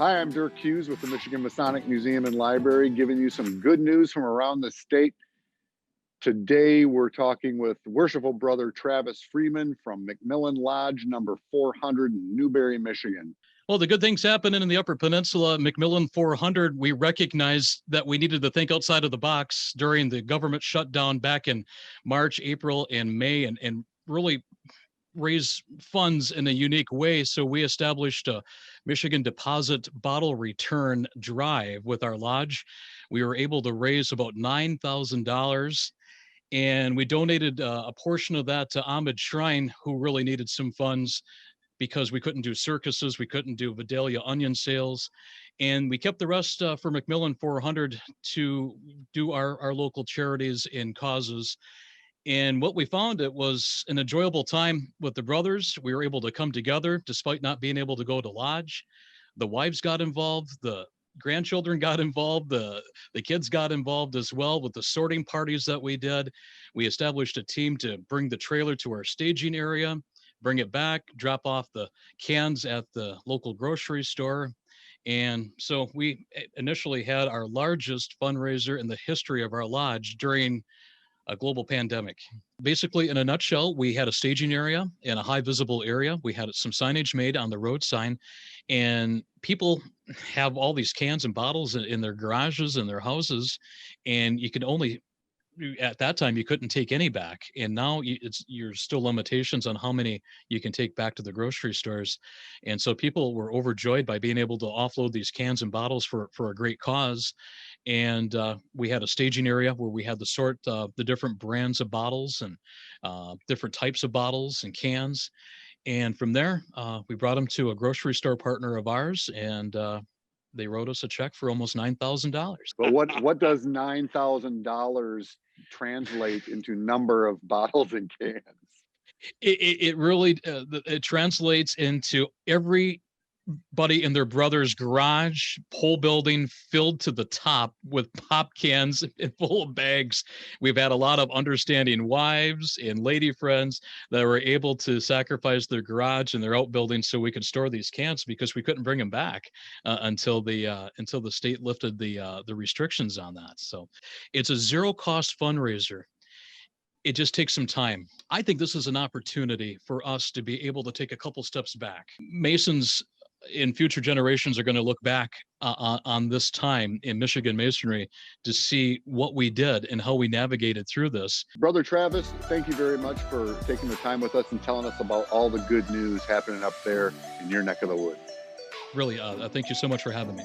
Hi, I'm Dirk Hughes with the Michigan Masonic Museum and Library, giving you some good news from around the state. Today, we're talking with Worshipful Brother Travis Freeman from McMillan Lodge number 400 in Newberry, Michigan. Well, the good things happening in the Upper Peninsula, McMillan 400, we recognized that we needed to think outside of the box during the government shutdown back in March, April, and May, and really raise funds in a unique way. So we established a Michigan Deposit Bottle Return Drive with our lodge. We were able to raise about $9,000, and we donated a portion of that to Ahmed Shrine, who really needed some funds because we couldn't do circuses, we couldn't do Vidalia onion sales, and we kept the rest for McMillan 400 to do our local charities and causes. And what we found, it was an enjoyable time with the brothers. We were able to come together despite not being able to go to lodge. The wives got involved, the grandchildren got involved, the kids got involved as well with the sorting parties that we did. We established a team to bring the trailer to our staging area, bring it back, drop off the cans at the local grocery store. And so we initially had our largest fundraiser in the history of our lodge during a global pandemic. Basically, in a nutshell, we had a staging area in a high visible area. We had some signage made on the road sign, and people have all these cans and bottles in their garages and their houses, and you could only, at that time, you couldn't take any back. And now you're still limitations on how many you can take back to the grocery stores. And so people were overjoyed by being able to offload these cans and bottles for a great cause. And we had a staging area where we had to sort the different brands of bottles and different types of bottles and cans. And from there, we brought them to a grocery store partner of ours, and they wrote us a check for almost $9,000. But what does $9,000 translate into number of bottles and cans? It really it translates into everybody in their brother's garage, pole building filled to the top with pop cans and full of bags. We've had a lot of understanding wives and lady friends that were able to sacrifice their garage and their outbuildings so we could store these cans, because we couldn't bring them back until the state lifted the restrictions on that. So it's a zero cost fundraiser. It just takes some time. I think this is an opportunity for us to be able to take a couple steps back. Masons in future generations are going to look back on this time in Michigan Masonry to see what we did and how we navigated through this. Brother Travis, thank you very much for taking the time with us and telling us about all the good news happening up there in your neck of the woods. Really, thank you so much for having me.